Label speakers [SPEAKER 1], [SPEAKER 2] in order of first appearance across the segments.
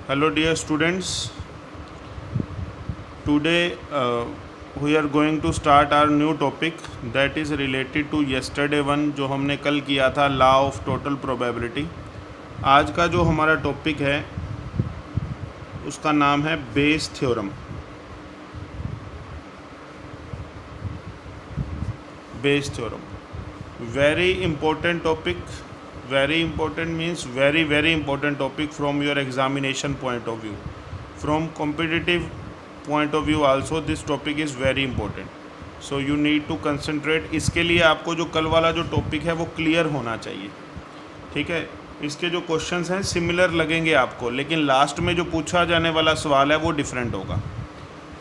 [SPEAKER 1] Hello dear students, today we are going to start our new topic that is related to yesterday one जो हमने कल किया था law of total probability. आज का जो हमारा टॉपिक है उसका नाम है Bayes theorem. Bayes theorem very important topic, very important means very important topic from your examination point of view, from competitive point of view also this topic is very important, so you need to concentrate। इसके लिए आपको जो कल वाला जो topic है वो clear होना चाहिए, ठीक है। इसके जो क्वेश्चंस हैं सिमिलर लगेंगे आपको, लेकिन लास्ट में जो पूछा जाने वाला सवाल है वो डिफरेंट होगा।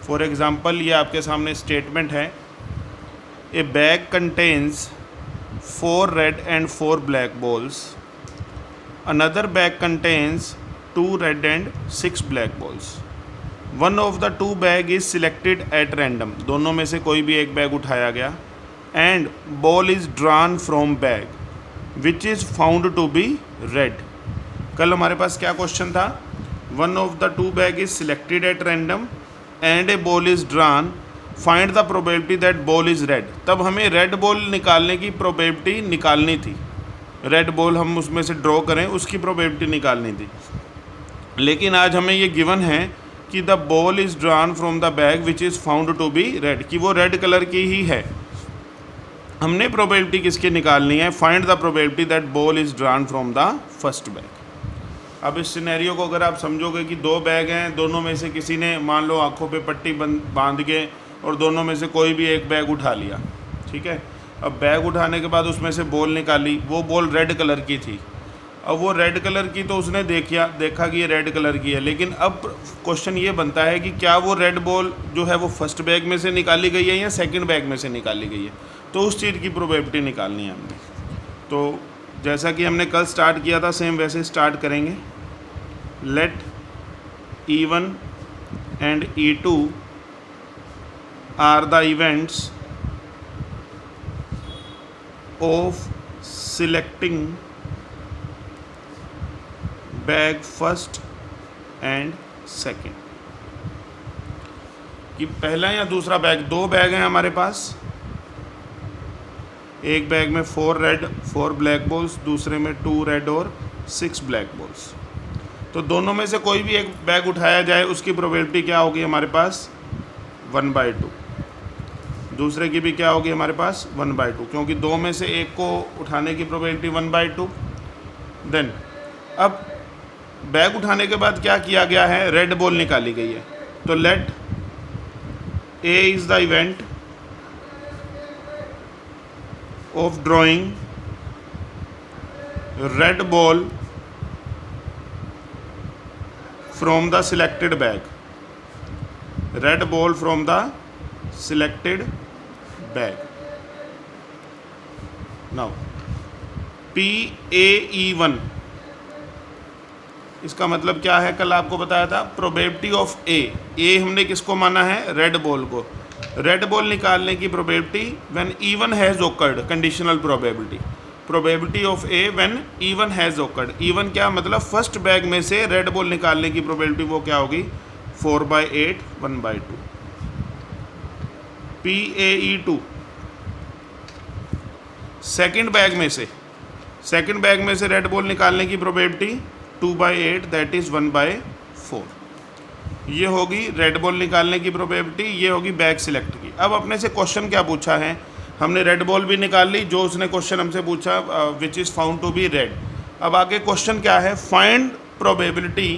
[SPEAKER 1] फॉर एग्जांपल ये आपके सामने स्टेटमेंट है, ए bag contains 4 red and 4 black balls. Another bag contains 2 red and 6 black balls. One of the two bag is selected at random. दोनों में से कोई भी एक बैग उठाया गया and ball is drawn from bag which is found to be red. कल हमारे पास क्या क्वेश्चन था? One of the two bag is selected at random and a ball is drawn. Find the probability that ball is red. तब हमें red ball निकालने की probability निकालनी थी, रेड बॉल हम उसमें से ड्रॉ करें उसकी प्रोबेबिलिटी निकालनी थी। लेकिन आज हमें ये गिवन है कि the ball is drawn from the bag which is found to be red, कि वो रेड कलर की ही है। हमने प्रोबेबिलिटी किसकी निकालनी है? Find the probability that ball is drawn from the first bag. अब इस सिनेरियो को अगर आप समझोगे कि दो बैग हैं, दोनों में से किसी ने मान लो आँखों पे पट्टी बांध के और दोनों में से कोई भी एक बैग उठा लिया, ठीक है। अब बैग उठाने के बाद उसमें से बॉल निकाली, वो बॉल रेड कलर की थी। अब वो रेड कलर की तो उसने देखा कि ये रेड कलर की है, लेकिन अब क्वेश्चन ये बनता है कि क्या वो रेड बॉल जो है वो फर्स्ट बैग में से निकाली गई है या सेकंड बैग में से निकाली गई है, तो उस चीज़ की प्रोबेबिलिटी निकालनी है हमने। तो जैसा कि हमने कल स्टार्ट किया था सेम वैसे स्टार्ट करेंगे। Let E1 and E2 are the events of selecting bag first and second। कि पहला या दूसरा बैग, दो बैग हैं हमारे पास, एक बैग में 4 रेड 4 ब्लैक बॉल्स, दूसरे में 2 रेड और 6 ब्लैक बॉल्स। तो दोनों में से कोई भी एक बैग उठाया जाए उसकी प्रोबेबिलिटी क्या होगी हमारे पास? 1/2। दूसरे की भी क्या होगी हमारे पास? 1/2, क्योंकि दो में से एक को उठाने की प्रोबेबिलिटी 1/2। देन अब बैग उठाने के बाद क्या किया गया है? रेड बॉल निकाली गई है। तो let A is the event of drawing red ball from the selected bag, red ball from the selected bag। now PAE1 इसका मतलब क्या है? कल आपको बताया था प्रोबेबिलिटी ऑफ ए हमने किसको माना है? रेड बॉल को। रेड बॉल निकालने की probability when E1 has occurred, conditional probability. Probability of A when E1 has occurred. E1 क्या मतलब? फर्स्ट बैग में से रेड बॉल निकालने की प्रोबेबिलिटी वो क्या होगी? 4/8 1/2। PAE2 सेकंड बैग में से रेड बॉल निकालने की प्रोबेबिलिटी 2/8 दैट इज 1/4। ये होगी रेड बॉल निकालने की प्रोबेबिलिटी, ये होगी बैग सिलेक्ट की। अब अपने से क्वेश्चन क्या पूछा है? हमने रेड बॉल भी निकाल ली, जो उसने क्वेश्चन हमसे पूछा which is found to be red. अब आगे क्वेश्चन क्या है? Find probability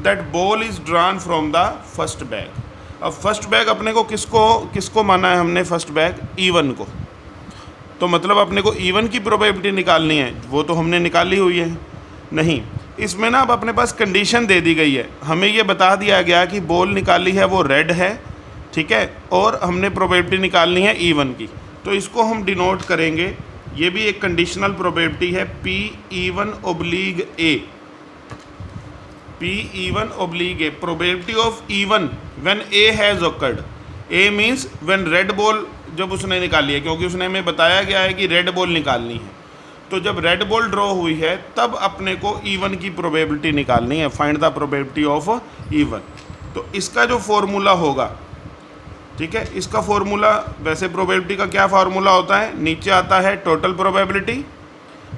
[SPEAKER 1] that ball is drawn from the first bag. अब फर्स्ट बैग अपने को किसको माना है हमने? फर्स्ट बैग E1 को। तो मतलब अपने को E1 की प्रोबेबिलिटी निकालनी है, वो तो हमने निकाली हुई है। नहीं, इसमें ना अब अपने पास कंडीशन दे दी गई है, हमें ये बता दिया गया कि बॉल निकाली है वो रेड है, ठीक है, और हमने प्रोबेबिलिटी निकालनी है E1 की। तो इसको हम डिनोट करेंगे, ये भी एक कंडीशनल प्रोबेबिलिटी है, PE1/A। PE1/A, probability of E1 when A has occurred। A means when red ball जब उसने निकाली है, क्योंकि उसने हमें बताया गया है कि रेड बॉल निकालनी है। तो जब रेड बॉल ड्रॉ हुई है तब अपने को इवन की प्रोबेबिलिटी निकालनी है, find the probability of even. तो इसका जो फॉर्मूला होगा, ठीक है, इसका फॉर्मूला, वैसे प्रोबेबिलिटी का क्या फार्मूला होता है, नीचे आता है टोटल प्रोबेबिलिटी,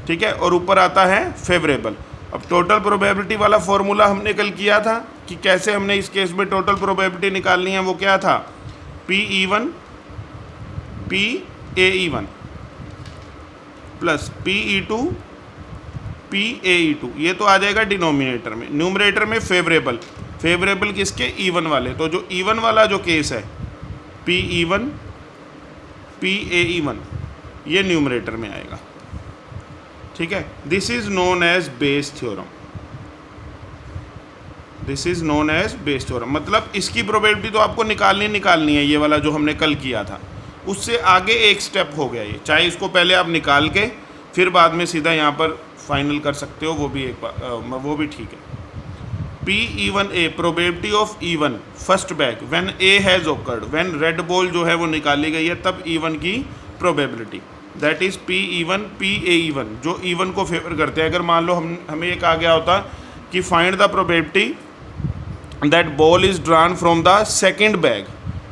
[SPEAKER 1] ठीक है, और ऊपर आता है फेवरेबल। अब टोटल प्रोबेबिलिटी वाला फॉर्मूला हमने कल किया था कि कैसे हमने इस केस में टोटल प्रोबेबिलिटी निकालनी है, वो क्या था, P(E1) P(A)(E1) plus P(E2) P(A)(E2), ये तो आ जाएगा डिनोमिनेटर में। न्यूमरेटर में फेवरेबल, फेवरेबल किसके, इवन वाले। तो जो इवन वाला जो केस है P(E1) P(A)(E1), ये न्यूमरेटर में आएगा, ठीक है। This is known as Bayes theorem, this is known as Bayes theorem. मतलब इसकी प्रोबेबिलिटी तो आपको निकालनी है, ये वाला जो हमने कल किया था, उससे आगे एक स्टेप हो गया ये। चाहे इसको पहले आप निकाल के फिर बाद में सीधा यहाँ पर फाइनल कर सकते हो, वो भी एक बार वो भी ठीक है। P(E1A) probability of even first bag when A has awkward, when red ball जो है वो निकाली गई है तब इवन की probability, that is P(E1) P(A)(E1), जो इवन को फेवर करते हैं। अगर मान लो हमें ये कहा गया होता कि find the probability that ball is drawn from the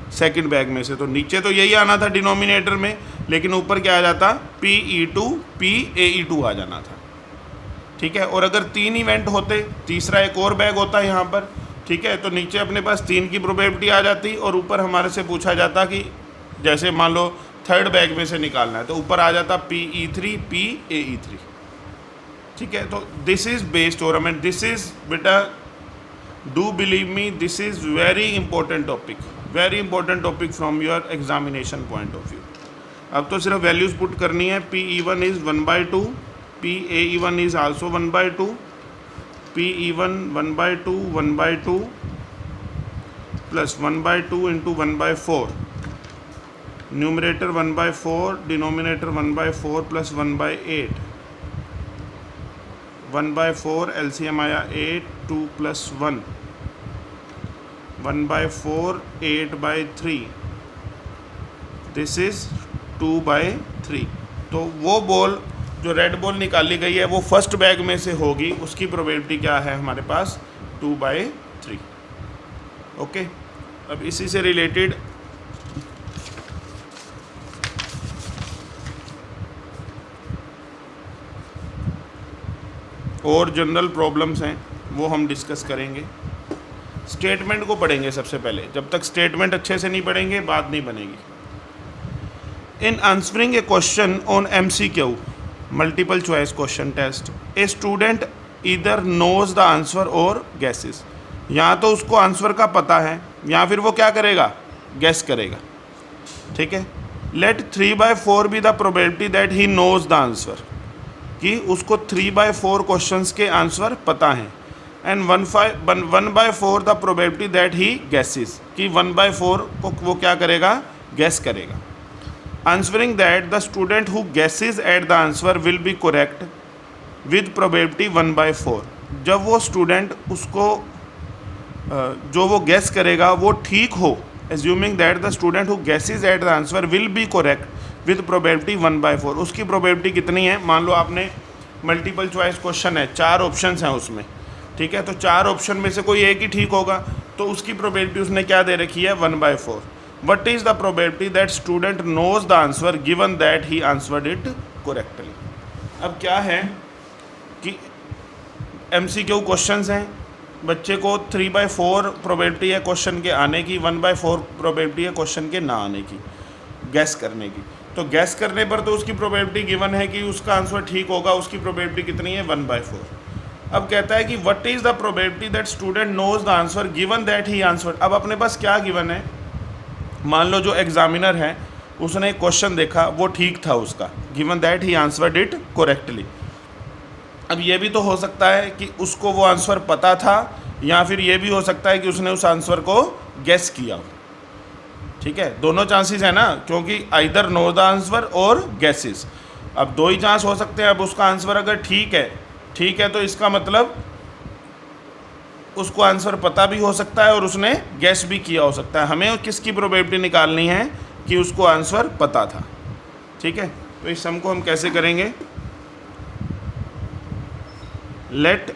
[SPEAKER 1] second bag में से, तो नीचे तो यही आना था डिनोमिनेटर में, लेकिन ऊपर क्या आ जाता, P(E2) P(A)(E2) आ जाना था, ठीक है। और अगर 3 इवेंट होते, तीसरा एक और बैग होता है यहाँ पर, ठीक है, तो नीचे अपने पास 3 की प्रोबेबिलिटी आ जाती और ऊपर हमारे से पूछा जाता कि जैसे मान लो थर्ड बैग में से निकालना है, तो ऊपर आ जाता P(E3) P(A)(E3), ठीक है। तो this is Bayes theorem and this is, बेटा do believe me, this is very important topic from your examination point of view. अब तो सिर्फ वैल्यूज पुट करनी है। P(E1) is 1/2, P(A)(E1) is also 1/2, P(E1) 1/2 1/2 plus 1/2 into 1/4, numerator 1/4, denominator 1/4 plus 1/8, 1/4 LCM आया 8, 2 + 1, 1/4 8/3, this is 2/3। तो वो ball जो red ball निकाली गई है वो फर्स्ट बैग में से होगी, उसकी प्रोबेबिलिटी क्या है हमारे पास, 2/3। ओके, अब इसी से रिलेटेड और जनरल प्रॉब्लम्स हैं वो हम डिस्कस करेंगे। स्टेटमेंट को पढ़ेंगे सबसे पहले, जब तक स्टेटमेंट अच्छे से नहीं पढ़ेंगे बात नहीं बनेगी। In answering a question on MCQ multiple choice question test, a student either knows the answer और गैसेस, या तो उसको आंसर का पता है या फिर वो क्या करेगा, गैस करेगा, ठीक है। Let 3/4 be the probability that he knows the answer, कि उसको 3/4 क्वेश्चंस के आंसर पता हैं, and 1/4 the probability that he guesses, कि 1/4 को वो क्या करेगा, गैस करेगा। Answering that the student who guesses at the answer will be correct with probability 1/4, जब वो स्टूडेंट उसको जो वो गैस करेगा वो ठीक हो, assuming that the student who guesses at the answer will be correct with probability 1/4, उसकी प्रोबेबिलिटी कितनी है, मान लो आपने मल्टीपल चॉइस क्वेश्चन है, 4 ऑप्शंस हैं उसमें, ठीक है, तो 4 ऑप्शन में से कोई एक ही ठीक होगा, तो उसकी प्रोबेबिलिटी उसने क्या दे रखी है, 1/4। What is the probability that student knows the answer given that he answered it correctly. अब क्या है कि MCQ क्वेश्चंस हैं, बच्चे को 3/4 प्रोबेबिलिटी है क्वेश्चन के आने की, 1/4 प्रोबेबिलिटी है क्वेश्चन के ना आने की, गैस करने की। तो गैस करने पर तो उसकी प्रोबेबिलिटी गिवन है कि उसका आंसर ठीक होगा, उसकी प्रोबेबिलिटी कितनी है, 1/4। अब कहता है कि what is the probability that student knows the answer given that he answered. अब अपने पास क्या गिवन है, मान लो जो एग्जामिनर है उसने एक क्वेश्चन देखा, वो ठीक था उसका, given that he answered it correctly. अब ये भी तो हो सकता है कि उसको वो आंसर पता था, या फिर ये भी हो सकता है कि उसने उस आंसर को गैस किया, ठीक है, दोनों चांसेस है ना, क्योंकि आइदर नो द आंसर और गैसेस। अब 2 ही चांस हो सकते हैं। अब उसका आंसर अगर ठीक है तो इसका मतलब उसको आंसर पता भी हो सकता है और उसने गैस भी किया हो सकता है। हमें किसकी प्रोबेबिलिटी निकालनी है कि उसको आंसर पता था, ठीक है। तो इस सम को हम कैसे करेंगे, let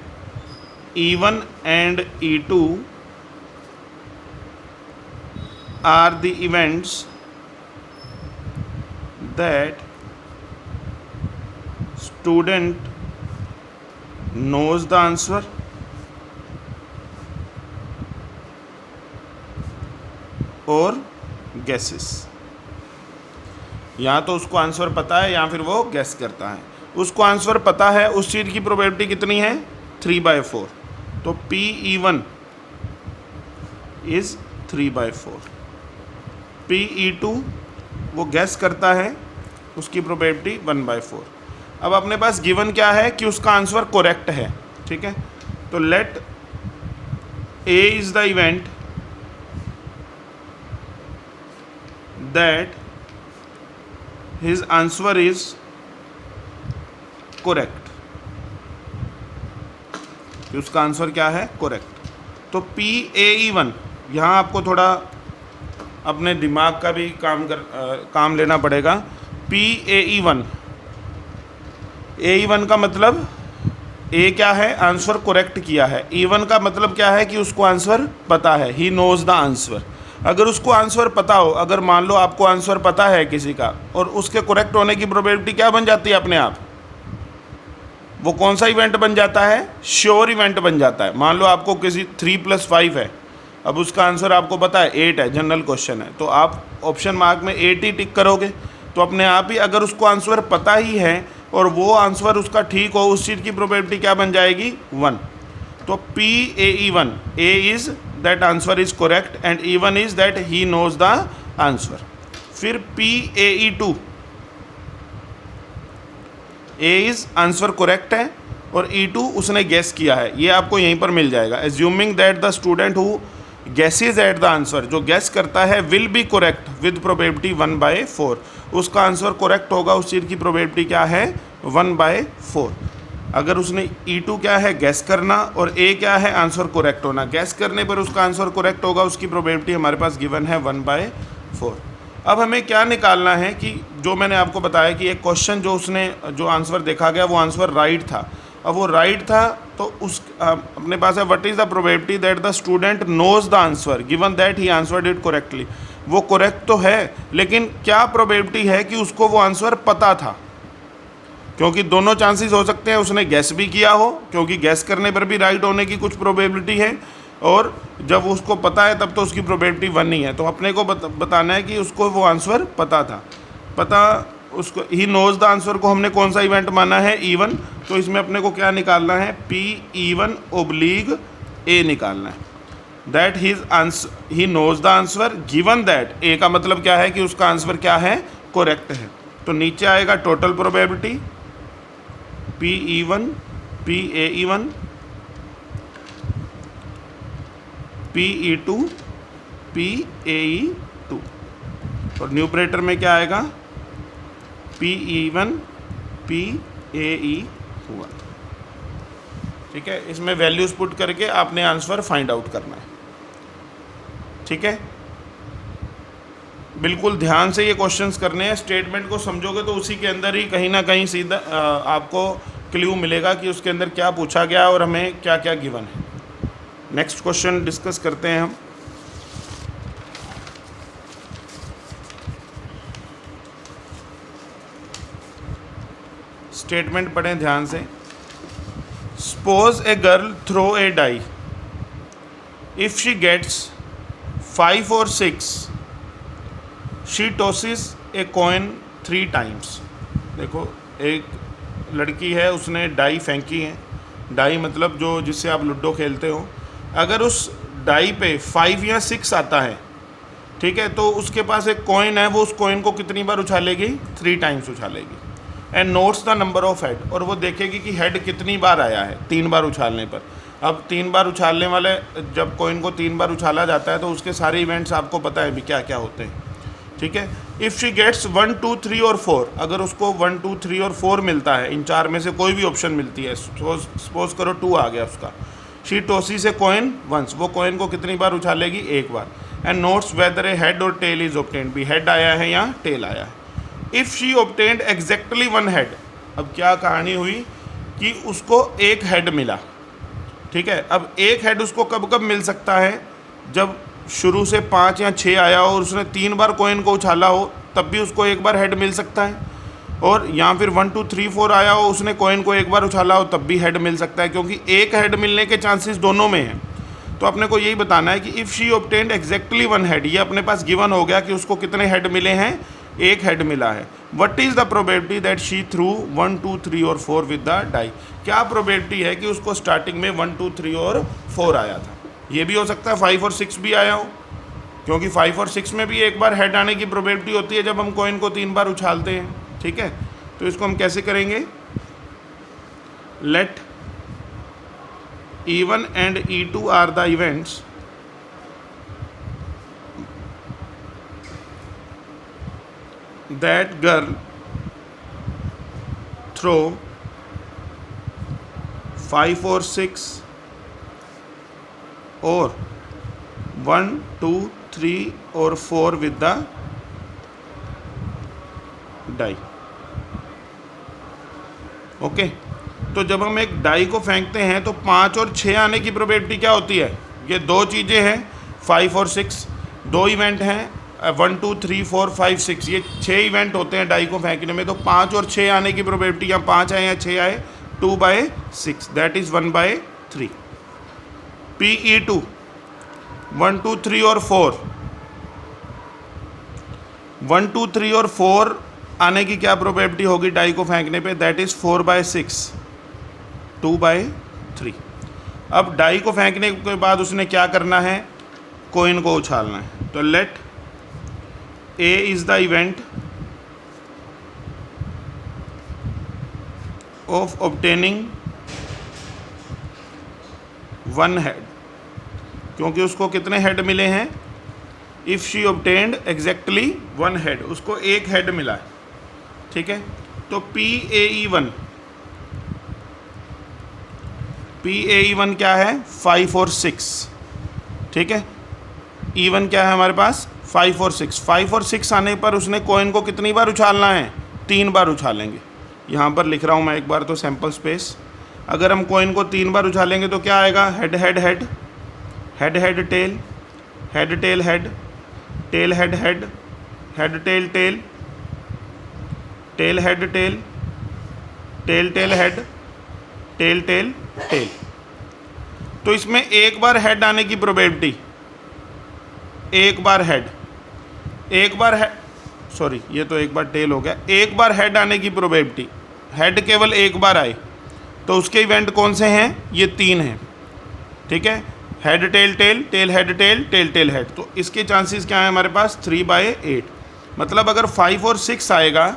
[SPEAKER 1] E1 and E2 are the events that student knows the answer और guesses। या तो उसको आंसर पता है या फिर वो गैस करता है। उसको आंसर पता है, उस चीज़ की प्रोबेबिलिटी कितनी है 3/4। तो PE1 इज़ 3/4। PE2 वो गैस करता है, उसकी प्रोबेबिलिटी 1/4। अब अपने पास गिवन क्या है कि उसका आंसर करेक्ट है, ठीक है। तो let A is the event that his answer is correct, कि उसका आंसर क्या है करेक्ट। तो PAE1 यहाँ आपको थोड़ा अपने दिमाग का भी काम लेना पड़ेगा। PAE1 A1 का मतलब A क्या है, आंसर करेक्ट किया है। E1 का मतलब क्या है कि उसको आंसर पता है, ही नोज द आंसर। अगर उसको आंसर पता हो, अगर मान लो आपको आंसर पता है किसी का और उसके करेक्ट होने की प्रोबेबिलिटी क्या बन जाती है अपने आप, वो कौन सा इवेंट बन जाता है, श्योर इवेंट बन जाता है। मान लो आपको किसी 3+5 है, अब उसका आंसर आपको पता है 8 है, जनरल क्वेश्चन है, तो आप ऑप्शन मार्क में 8 ही टिक करोगे। तो अपने आप ही अगर उसको आंसर पता ही है और वो आंसर उसका ठीक हो, उस चीज़ की प्रोबेबिलिटी क्या बन जाएगी 1। तो PAE1 A is that answer is correct and E1 is that he knows the answer. फिर PAE2 A is answer correct है और E2 उसने गेस किया है, ये आपको यहीं पर मिल जाएगा। Assuming that the student who guesses at the answer, जो गेस करता है will be correct with probability 1/4, उसका आंसर करेक्ट होगा, उस चीज़ की प्रोबेबिलिटी क्या है 1/4। अगर उसने E2 क्या है गेस करना और A क्या है आंसर करेक्ट होना, गेस करने पर उसका आंसर करेक्ट होगा, उसकी प्रोबेबिलिटी हमारे पास गिवन है 1/4। अब हमें क्या निकालना है कि जो मैंने आपको बताया कि एक क्वेश्चन जो उसने जो आंसर देखा गया वो आंसर राइट था। अब वो राइट था तो उस अपने पास है what is the probability that the student knows the answer given that he answered it correctly. वो करेक्ट तो है, लेकिन क्या प्रोबेबिलिटी है कि उसको वो आंसर पता था, क्योंकि दोनों चांसेस हो सकते हैं। उसने गैस भी किया हो, क्योंकि गैस करने पर भी राइट होने की कुछ प्रोबेबिलिटी है, और जब उसको पता है तब तो उसकी प्रोबेबिलिटी 1 ही है। तो अपने को बताना है कि उसको वो आंसर पता था, पता उसको ही नोज द आंसर को हमने कौन सा इवेंट माना है E1। तो इसमें अपने को क्या निकालना है PE1/A निकालना है। That he knows the answer given that A का मतलब क्या है कि उसका आंसर क्या है करेक्ट है। तो नीचे आएगा total probability PE1 PAE1 PE2 PAE2 और न्यूमरेटर में क्या आएगा PE1 PAE1। ठीक है, इसमें वैल्यूज पुट करके आपने आंसर फाइंड आउट करना है। ठीक है, बिल्कुल ध्यान से ये क्वेश्चंस करने हैं। स्टेटमेंट को समझोगे तो उसी के अंदर ही कहीं ना कहीं सीधा आपको क्लू मिलेगा कि उसके अंदर क्या पूछा गया और हमें क्या क्या गिवन है। नेक्स्ट क्वेश्चन डिस्कस करते हैं हम। स्टेटमेंट पढ़ें ध्यान से। Suppose a girl throw a die, if she gets 5 or 6 she tosses a coin 3 times। देखो, एक लड़की है, उसने डाई फेंकी है। डाई मतलब जो जिससे आप लूडो खेलते हो। अगर उस डाई पे 5 या 6 आता है, ठीक है, तो उसके पास एक कॉइन है, वो उस कॉइन को कितनी बार उछालेगी 3 times उछालेगी। And notes the number of head, और वो देखेगी कि हेड कितनी बार आया है 3 बार उछालने पर। अब 3 बार उछालने वाले, जब कॉइन को 3 बार उछाला जाता है तो उसके सारे इवेंट्स आपको पता है भी क्या क्या होते हैं। ठीक है, इफ़ शी गेट्स 1 2 3 और 4, अगर उसको 1 2 3 और 4 मिलता है, इन 4 में से कोई भी ऑप्शन मिलती है, सपोज करो 2 आ गया उसका, she tosses a coin once, वो कॉइन को कितनी बार उछालेगी 1 बार। And notes whether a head और टेल इज ऑब्टेन्ड, भी हेड आया है या टेल आया है। If she obtained exactly 1 head, अब क्या कहानी हुई कि उसको एक हेड मिला, ठीक है। अब एक हेड उसको कब कब मिल सकता है, जब शुरू से 5 या 6 आया हो और उसने 3 बार कॉइन को उछाला हो, तब भी उसको एक बार हेड मिल सकता है। और या फिर 1 2 3 4 आया हो, उसने कॉइन को एक बार उछाला हो, तब भी हेड मिल सकता है, क्योंकि एक हेड मिलने के चांसेस दोनों में हैं। तो अपने को यही बताना है कि if she obtained exactly 1 head, ये अपने पास गिवन हो गया कि उसको कितने हेड मिले हैं, एक हेड मिला है। What is the probability that she threw 1 2 3 और 4 विद द डाई, क्या प्रोबेबिलिटी है कि उसको स्टार्टिंग में 1 2 3 और 4 आया था। ये भी हो सकता है 5 और 6 भी आया हो, क्योंकि 5 और 6 में भी एक बार हेड आने की प्रोबेबिलिटी होती है जब हम कॉइन को 3 बार उछालते हैं, ठीक है। तो इसको हम कैसे करेंगे, let E1 and E2 are the events that girl throw 5 or 6 or 1 2 3 or 4 with the die। Okay, तो जब हम एक डाई को फेंकते हैं तो 5 और 6 आने की प्रोबेबिलिटी क्या होती है, ये दो चीज़ें हैं, 5 और 6, दो इवेंट हैं, 1 2 3 4 5 6, ये 6 इवेंट होते हैं डाई को फेंकने में। तो 5 और 6 आने की प्रोबेबिलिटी, या 5 आए या 6 आए, 2/6, दैट इज़ 1/3। PE2 1 2 3 और 4, 1 2 3 और 4 आने की क्या प्रोबेबिलिटी होगी डाई को फेंकने पे, दैट इज़ 4/6, 2/3। अब डाई को फेंकने के बाद उसने क्या करना है, कॉइन को उछालना है। तो let a is the event of obtaining 1 head, क्योंकि उसको कितने हेड मिले हैं, if she obtained exactly 1 head, उसको एक हेड मिला है, ठीक है। तो PAE1 क्या है, 5 और 6, ठीक है। E1 क्या है हमारे पास, 5 और 6। 5 और 6 आने पर उसने कॉइन को कितनी बार उछालना है, 3 बार उछालेंगे। यहाँ पर लिख रहा हूँ मैं एक बार तो सैम्पल स्पेस, अगर हम कॉइन को 3 बार उछालेंगे तो क्या आएगा, head head head, head head tail, head tail head, tail head head, head tail tail, tail head tail, tail tail head, tail tail tail. तो इसमें एक बार हेड आने की प्रोबेबिलिटी, एक बार हेड, एक बार हेड, सॉरी ये तो एक बार टेल हो गया, एक बार हेड आने की प्रोबेबिलिटी, हेड केवल एक बार आए, तो उसके इवेंट कौन से हैं, ये 3 हैं, ठीक है। Head tail tail, tail head tail, tail tail head. तो इसके चांसेस क्या है हमारे पास, 3/8। मतलब अगर 5 और 6 आएगा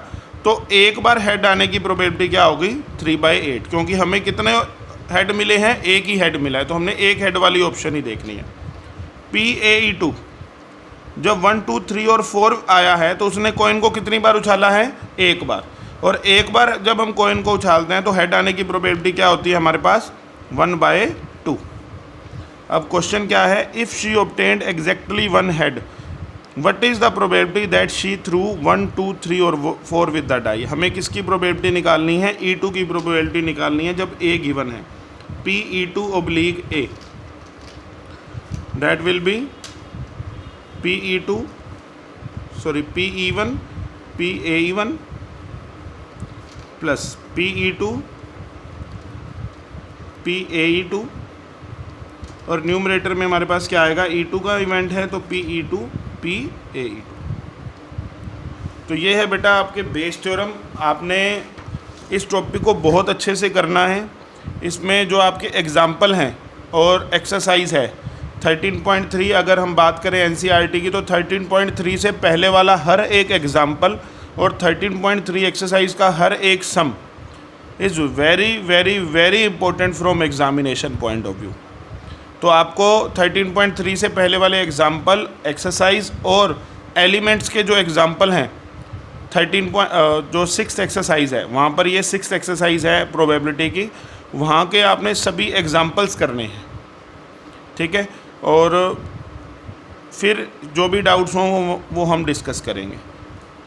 [SPEAKER 1] तो एक बार हेड आने की प्रोबेबिलिटी क्या होगी, 3/8, क्योंकि हमें कितने हेड मिले हैं, एक ही हेड मिला है, तो हमने एक हेड वाली ऑप्शन ही देखनी है। PAE2 जब 1 2 3 और 4 आया है तो उसने कॉइन को कितनी बार उछाला है, एक बार, और एक बार जब हम कॉइन को उछालते हैं तो हेड आने की प्रोबेबिलिटी क्या होती है हमारे पास, 1/2। अब क्वेश्चन क्या है, if she obtained exactly 1 head, what is the probability that she threw 1 2 3 और 4 विद द डाई। हमें किसकी प्रोबेबिलिटी निकालनी है, E2 की प्रोबेबिलिटी निकालनी है जब A गिवन है। PE2/A, that will be PE1 PAE1 plus PE2 PAE2, और न्यूमरेटर में हमारे पास क्या आएगा, E2 का इवेंट है तो PE2 PAE2। तो ये है बेटा आपके बेस थ्योरम। आपने इस टॉपिक को बहुत अच्छे से करना है। इसमें जो आपके एग्जाम्पल हैं और एक्सरसाइज है 13.3, अगर हम बात करें NCERT की तो 13.3 से पहले वाला हर एक एग्जाम्पल और 13.3 एक्सरसाइज का हर एक सम is very very very important from examination point of view. तो आपको 13.3 से पहले वाले एग्जाम्पल, एक्सरसाइज और एलिमेंट्स के जो एग्जाम्पल हैं, जो 6th एक्सरसाइज है वहाँ पर ये 6th एक्सरसाइज है प्रोबेबिलिटी की, वहाँ के आपने सभी एग्जाम्पल्स करने हैं, ठीक है। और फिर जो भी डाउट्स हों वो हम डिस्कस करेंगे।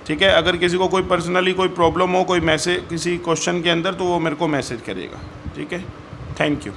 [SPEAKER 1] ठीक है। अगर किसी को कोई पर्सनली कोई प्रॉब्लम हो, कोई मैसेज किसी क्वेश्चन के अंदर, तो वो मेरे को मैसेज करेगा। ठीक है, थैंक यू।